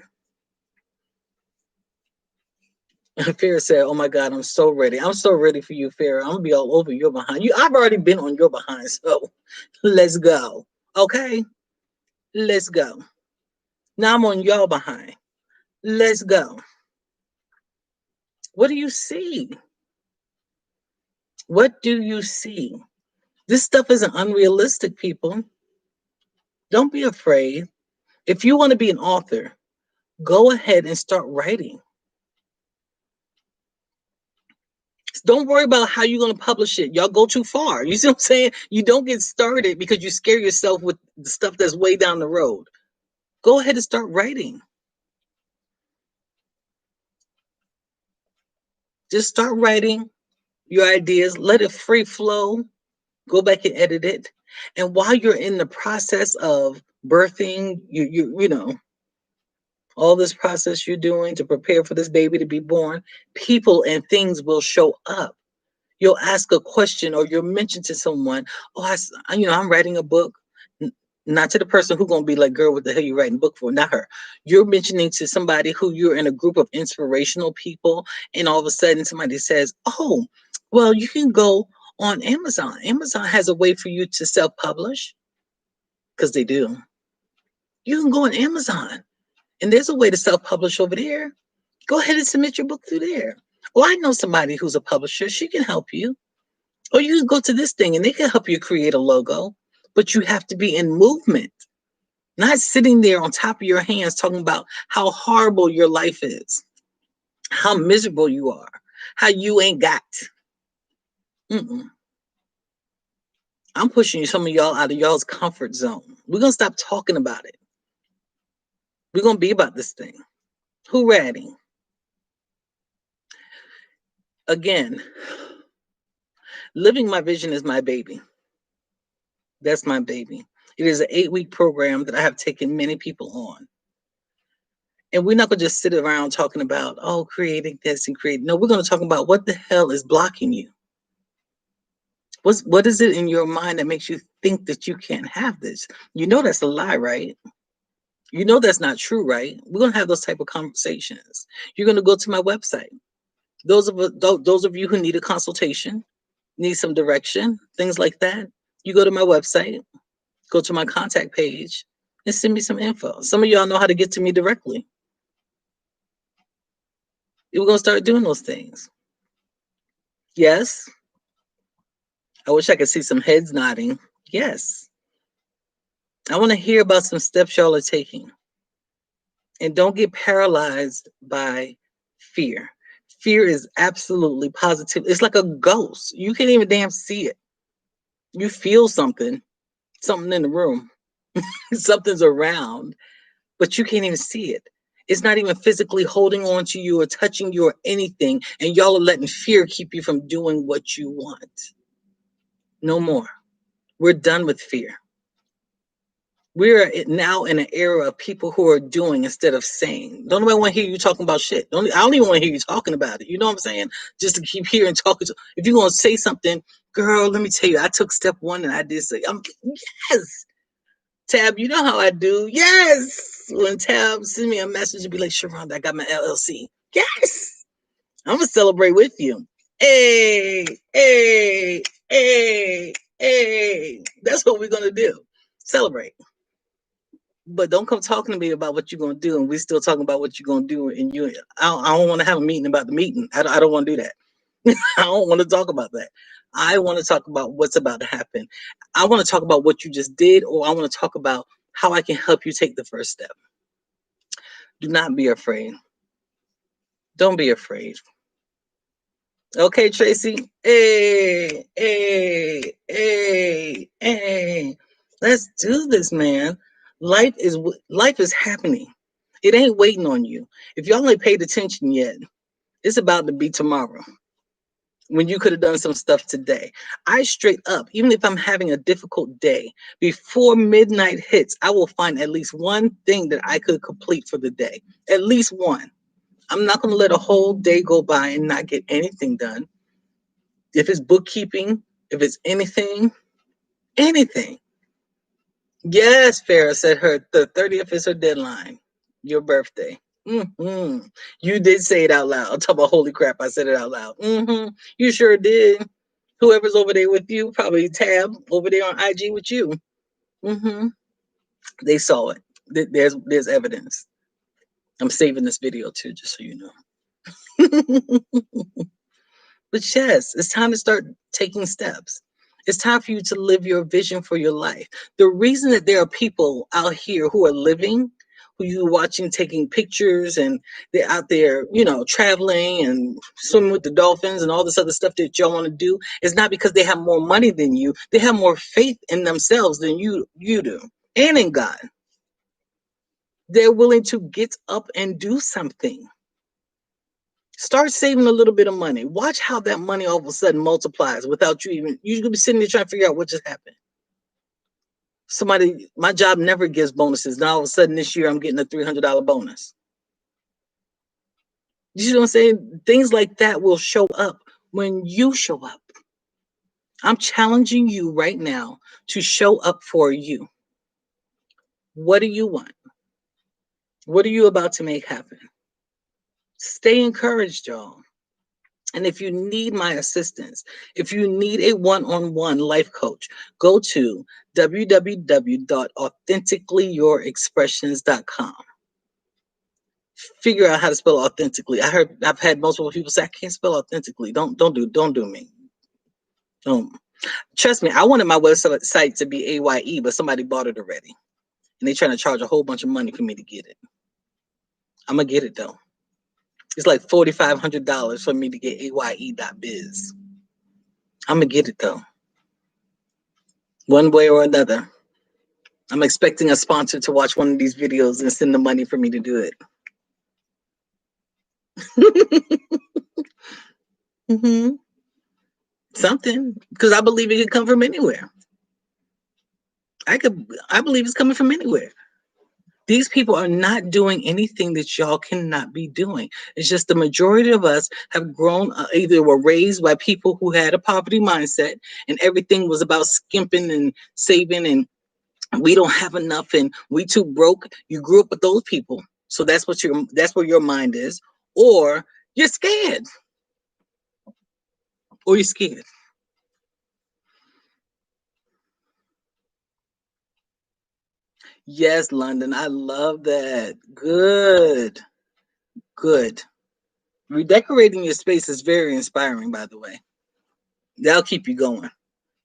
Farrah said, "Oh my God, I'm so ready. I'm so ready for you, Farrah. I'm gonna be all over your behind. I've already been on your behind, so let's go. Okay, let's go. Now I'm on y'all behind. Let's go. What do you see? What do you see? This stuff isn't unrealistic, people. Don't be afraid. If you want to be an author, go ahead and start writing. Don't worry about how you're going to publish it. Y'all go too far. You see what I'm saying? You don't get started because you scare yourself with the stuff that's way down the road. Go ahead and start writing. Just start writing your ideas. Let it free flow. Go back and edit it. And while you're in the process of birthing, you know, all this process you're doing to prepare for this baby to be born, people and things will show up. You'll ask a question or you'll mention to someone, oh, I'm writing a book. Not to the person who's going to be like, girl, what the hell you writing a book for? Not her. You're mentioning to somebody who you're in a group of inspirational people. And all of a sudden somebody says, oh, well, you can go on Amazon. Amazon has a way for you to self-publish because they do. You can go on Amazon and there's a way to self-publish over there. Go ahead and submit your book through there. Well, I know somebody who's a publisher. She can help you. Or you can go to this thing and they can help you create a logo, but you have to be in movement, not sitting there on top of your hands talking about how horrible your life is, how miserable you are, how you ain't got. Mm-mm. I'm pushing some of y'all out of y'all's comfort zone. We're going to stop talking about it. We're going to be about this thing. Who ready? Again, living my vision is my baby. That's my baby. It is an 8-week program that I have taken many people on. And we're not going to just sit around talking about, oh, creating this and creating. No, we're going to talk about what the hell is blocking you. What is it in your mind that makes you think that you can't have this? You know that's a lie, right? You know that's not true, right? We're going to have those type of conversations. You're going to go to my website. Those of you who need a consultation, need some direction, things like that, you go to my website, go to my contact page, and send me some info. Some of y'all know how to get to me directly. We're going to start doing those things. Yes. I wish I could see some heads nodding. Yes. I want to hear about some steps y'all are taking. And don't get paralyzed by fear. Fear is absolutely positive. It's like a ghost. You can't even damn see it. You feel something in the room. Something's around, but you can't even see it. It's not even physically holding on to you or touching you or anything. And y'all are letting fear keep you from doing what you want. No more. We're done with fear. We're now in an era of people who are doing instead of saying. Don't nobody want to hear you talking about shit. I don't even want to hear you talking about it. You know what I'm saying? Just to keep hearing talking. If you're going to say something, girl, let me tell you, I took step one and I did say, yes. Tab, you know how I do. Yes. When Tab send me a message and be like, Sharonda, I got my LLC. Yes. I'm going to celebrate with you. Hey, hey, hey, hey. That's what we're going to do. Celebrate. But don't come talking to me about what you're gonna do, and we still talking about what you're gonna do. And I don't want to have a meeting about the meeting. I don't want to do that. I don't want to talk about that. I want to talk about what's about to happen. I want to talk about what you just did, or I want to talk about how I can help you take the first step. Do not be afraid. Don't be afraid. Okay, Tracy. Hey, hey, hey, hey. Let's do this, man. Life is happening. It ain't waiting on you. If y'all ain't paid attention yet, it's about to be tomorrow when you could have done some stuff today. I straight up, even if I'm having a difficult day, before midnight hits, I will find at least one thing that I could complete for the day. At least one. I'm not going to let a whole day go by and not get anything done. If it's bookkeeping, if it's anything, anything. Yes, Farah said the 30th is her deadline. Your birthday. You did say it out loud. I'm talking about holy crap, I said it out loud. You sure did. Whoever's over there with you, probably Tab over there on IG with you. hmm They saw it. There's evidence. I'm saving this video too, just so you know. But yes, it's time to start taking steps. It's time for you to live your vision for your life. The reason that there are people out here who are living, who you're watching taking pictures, and they're out there, traveling and swimming with the dolphins and all this other stuff that y'all want to do, is not because they have more money than you. They have more faith in themselves than you do, and in God. They're willing to get up and do something. Start saving a little bit of money. Watch how that money all of a sudden multiplies without you could be sitting there trying to figure out what just happened. My job never gives bonuses. Now all of a sudden this year I'm getting a $300 bonus. You see what I'm saying? Things like that will show up when you show up. I'm challenging you right now to show up for you. What do you want? What are you about to make happen? Stay encouraged, y'all. And if you need my assistance, if you need a one-on-one life coach, go to www.authenticallyyourexpressions.com. Figure out how to spell authentically. I've had multiple people say I can't spell authentically. Don't do me. Don't. Trust me, I wanted my website to be AYE, but somebody bought it already. And they're trying to charge a whole bunch of money for me to get it. I'm gonna get it though. It's like $4,500 for me to get AYE.biz. I'm gonna get it though. One way or another. I'm expecting a sponsor to watch one of these videos and send the money for me to do it. hmm Something, because I believe it could come from anywhere. I believe it's coming from anywhere. These people are not doing anything that y'all cannot be doing. It's just the majority of us have grown, either were raised by people who had a poverty mindset and everything was about skimping and saving, and we don't have enough and we too broke. You grew up with those people. So that's where your mind is. Or you're scared. Or you're scared. Yes, London. I love that. Good. Good. Redecorating your space is very inspiring, by the way. That'll keep you going.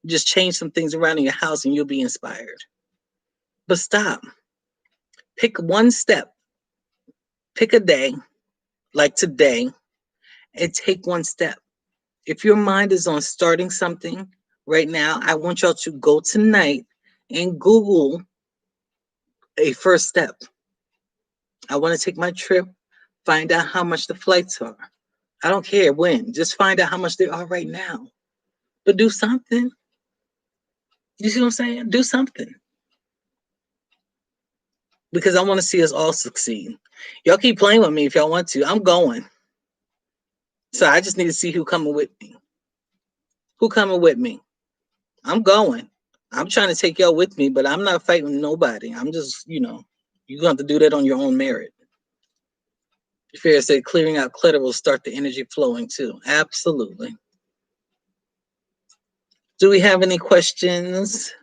Just change some things around in your house and you'll be inspired. But stop. Pick one step. Pick a day, like today, and take one step. If your mind is on starting something right now, I want y'all to go tonight and Google a first step. I want to take my trip, find out how much the flights are. I don't care when, just find out how much they are right now. But do something. You see what I'm saying? Do something. Because I want to see us all succeed. Y'all keep playing with me if y'all want to. I'm going. So I just need to see who coming with me. Who coming with me? I'm going. I'm trying to take y'all with me, but I'm not fighting nobody. I'm just, you're going to have to do that on your own merit. Fair said clearing out clutter will start the energy flowing too. Absolutely. Do we have any questions?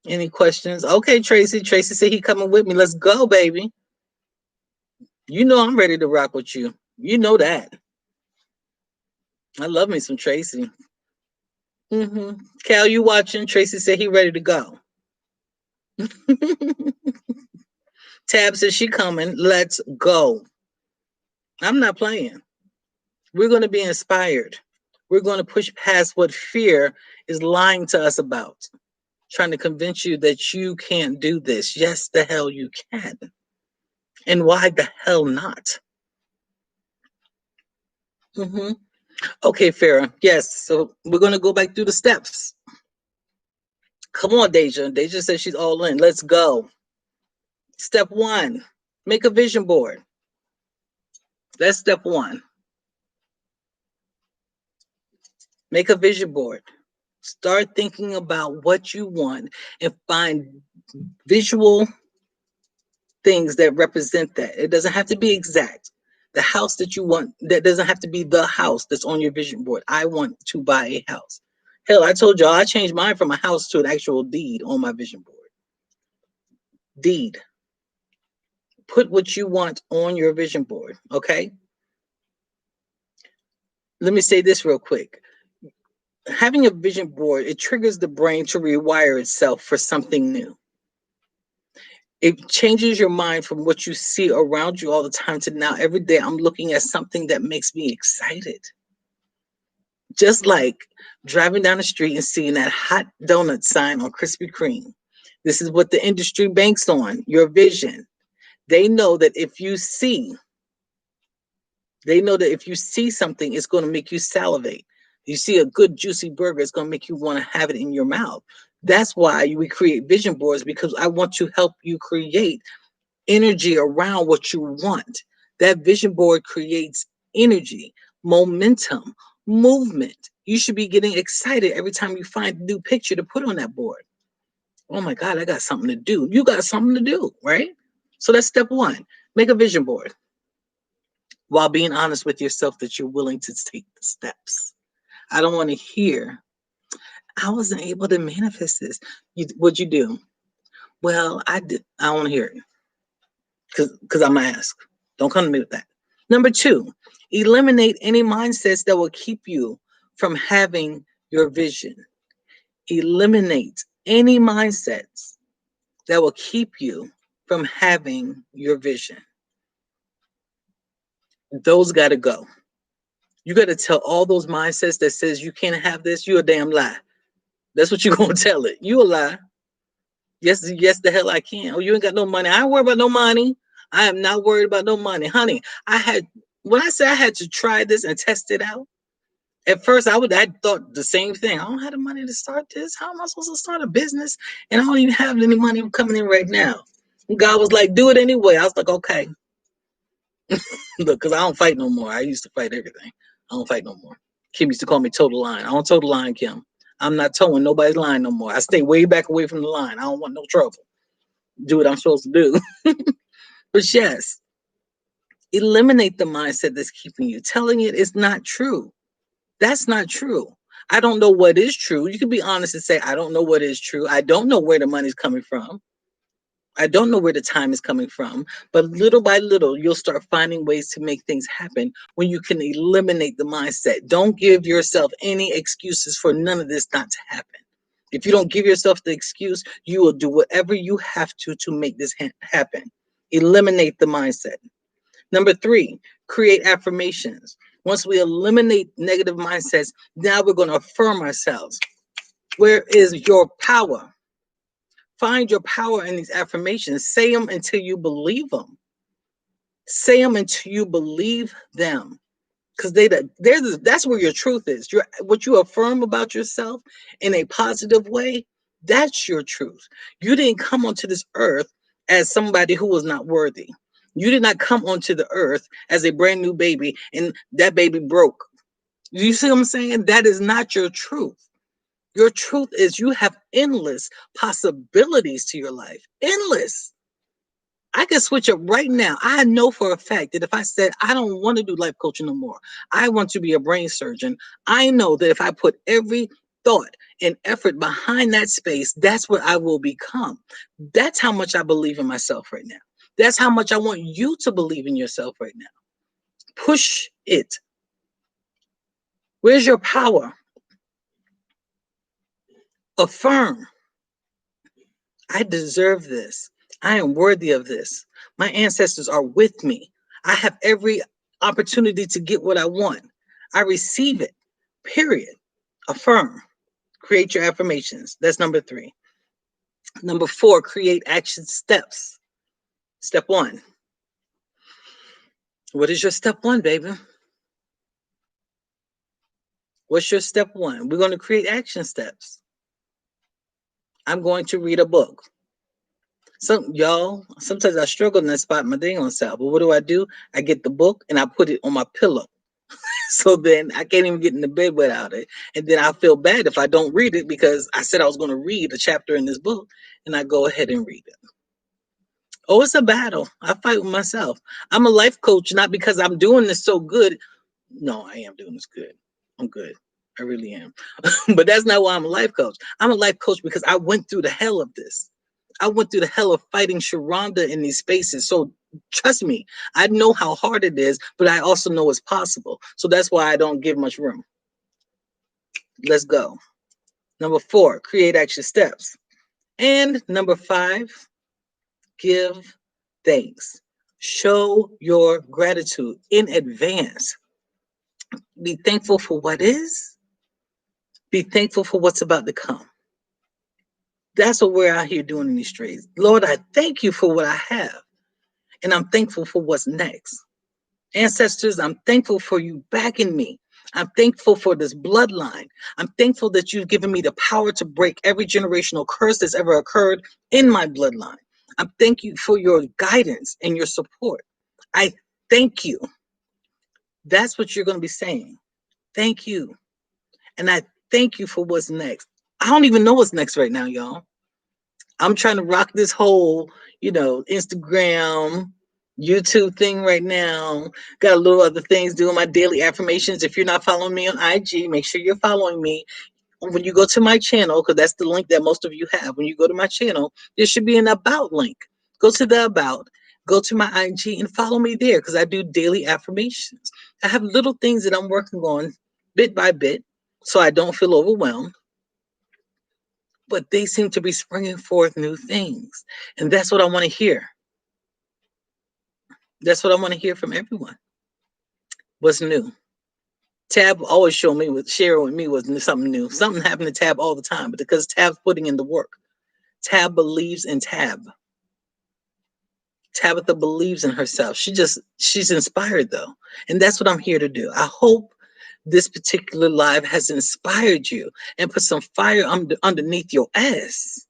Any questions? Okay, Tracy. Tracy said he coming with me. Let's go, baby. You know I'm ready to rock with you. You know that. I love me some Tracy. Cal, you watching? Tracy said he ready to go. Tab says she coming. Let's go. I'm not playing. We're going to be inspired. We're going to push past what fear is lying to us about, trying to convince you that you can't do this. Yes, the hell you can. And why the hell not? hmm Okay, Farah. Yes. So we're going to go back through the steps. Come on, Deja. Deja says she's all in. Let's go. Step one, make a vision board. That's step one. Make a vision board. Start thinking about what you want and find visual things that represent that. It doesn't have to be exact. The house that you want, that doesn't have to be the house that's on your vision board. I want to buy a house. Hell, I told y'all I changed mine from a house to an actual deed on my vision board. Deed. Put what you want on your vision board, okay? Let me say this real quick. Having a vision board, it triggers the brain to rewire itself for something new. It changes your mind from what you see around you all the time to now every day I'm looking at something that makes me excited. Just like driving down the street and seeing that hot donut sign on Krispy Kreme. This is what the industry banks on, your vision. They know that if you see, they know that if you see something, it's going to make you salivate. You see a good juicy burger, it's going to make you want to have it in your mouth. That's why we create vision boards, because I want to help you create energy around what you want. That vision board creates energy, momentum, movement. You should be getting excited every time you find a new picture to put on that board. Oh my God, I got something to do. You got something to do, right? So that's step one. Make a vision board while being honest with yourself that you're willing to take the steps. I don't want to hear, I wasn't able to manifest this. What'd you do? Well, I did. I don't want to hear it because I'm going to ask. Don't come to me with that. Number two, eliminate any mindsets that will keep you from having your vision. Eliminate any mindsets that will keep you from having your vision. Those got to go. You got to tell all those mindsets that says you can't have this, you a damn lie. That's what you're going to tell it. You a lie. Yes, yes, the hell I can. Oh, you ain't got no money. I ain't worried about no money. I am not worried about no money. Honey, when I say I had to try this and test it out, at first I thought the same thing. I don't have the money to start this. How am I supposed to start a business? And I don't even have any money coming in right now. God was like, do it anyway. I was like, okay. Look, because I don't fight no more. I used to fight everything. I don't fight no more. Kim used to call me toe the line. I don't toe the line, Kim. I'm not towing nobody's line no more. I stay way back away from the line. I don't want no trouble. Do what I'm supposed to do. But yes, eliminate the mindset that's keeping you. Telling it is not true. That's not true. I don't know what is true. You can be honest and say, I don't know what is true. I don't know where the money's coming from. I don't know where the time is coming from. But little by little, you'll start finding ways to make things happen when you can eliminate the mindset. Don't give yourself any excuses for none of this not to happen. If you don't give yourself the excuse, you will do whatever you have to make this happen. Eliminate the mindset. Number three, create affirmations. Once we eliminate negative mindsets, now we're going to affirm ourselves. Where is your power? Find your power in these affirmations. Say them until you believe them. Say them until you believe them. Because that's where your truth is. What you affirm about yourself in a positive way, that's your truth. You didn't come onto this earth as somebody who was not worthy. You did not come onto the earth as a brand new baby and that baby broke. You see what I'm saying? That is not your truth. Your truth is you have endless possibilities to your life. Endless. I can switch up right now. I know for a fact that if I said I don't want to do life coaching no more, I want to be a brain surgeon. I know that if I put every thought and effort behind that space, that's what I will become. That's how much I believe in myself right now. That's how much I want you to believe in yourself right now. Push it. Where's your power? Affirm. I deserve this. I am worthy of this. My ancestors are with me. I have every opportunity to get what I want. I receive it. Period. Affirm. Create your affirmations. That's number 3. Number 4, create action steps. Step 1. What is your step 1, baby? What's your step 1? We're going to create action steps. I'm going to read a book. Sometimes I struggle in that spot my day on South. But what do? I get the book and I put it on my pillow. So then I can't even get into bed without it. And then I feel bad if I don't read it because I said I was going to read a chapter in this book and I go ahead and read it. Oh, it's a battle. I fight with myself. I'm a life coach, not because I'm doing this so good. No, I am doing this good. I'm good. I really am. But that's not why I'm a life coach. I'm a life coach because I went through the hell of this. I went through the hell of fighting Sharonda in these spaces. So trust me, I know how hard it is, but I also know it's possible. So that's why I don't give much room. Let's go. Number 4, create action steps. And number 5, give thanks. Show your gratitude in advance. Be thankful for what is. Be thankful for what's about to come. That's what we're out here doing in these streets. Lord, I thank you for what I have. And I'm thankful for what's next. Ancestors, I'm thankful for you backing me. I'm thankful for this bloodline. I'm thankful that you've given me the power to break every generational curse that's ever occurred in my bloodline. I'm thank you for your guidance and your support. I thank you. That's what you're going to be saying. Thank you. And I thank you for what's next. I don't even know what's next right now, y'all. I'm trying to rock this whole, Instagram, YouTube thing right now. Got a little other things doing my daily affirmations. If you're not following me on IG, make sure you're following me. When you go to my channel, because that's the link that most of you have, when you go to my channel, there should be an about link. Go to the about, go to my IG and follow me there because I do daily affirmations. I have little things that I'm working on bit by bit so I don't feel overwhelmed, but they seem to be springing forth new things. And that's what I want to hear. That's what I want to hear from everyone. What's new? Tab always sharing with me was something new. Something happened to Tab all the time, but because Tab's putting in the work. Tab believes in Tab. Tabitha believes in herself. She's inspired though. And that's what I'm here to do. I hope this particular live has inspired you and put some fire underneath your ass.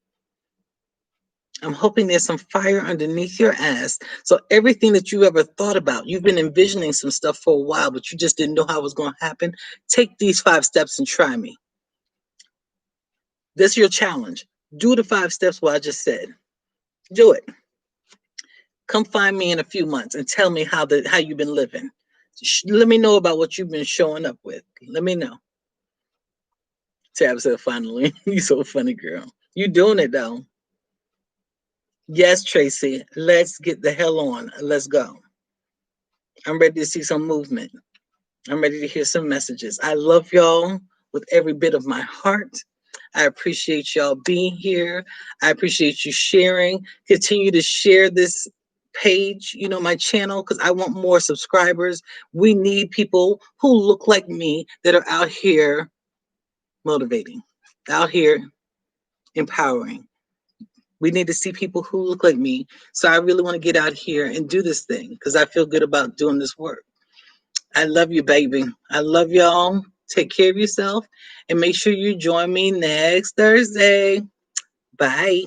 I'm hoping there's some fire underneath your ass. So everything that you ever thought about, you've been envisioning some stuff for a while, but you just didn't know how it was going to happen. Take these 5 steps and try me. This is your challenge. Do the 5 steps what I just said. Do it. Come find me in a few months and tell me how you've been living. Let me know about what you've been showing up with. Let me know. Tab said, finally. You so funny, girl. You doing it, though. Yes, Tracy. Let's get the hell on. Let's go. I'm ready to see some movement. I'm ready to hear some messages. I love y'all with every bit of my heart. I appreciate y'all being here. I appreciate you sharing. Continue to share this page, my channel, because I want more subscribers. We need people who look like me that are out here motivating, out here empowering. We need to see people who look like me. So I really want to get out here and do this thing because I feel good about doing this work. I love you, baby. I love y'all. Take care of yourself and make sure you join me next Thursday. Bye.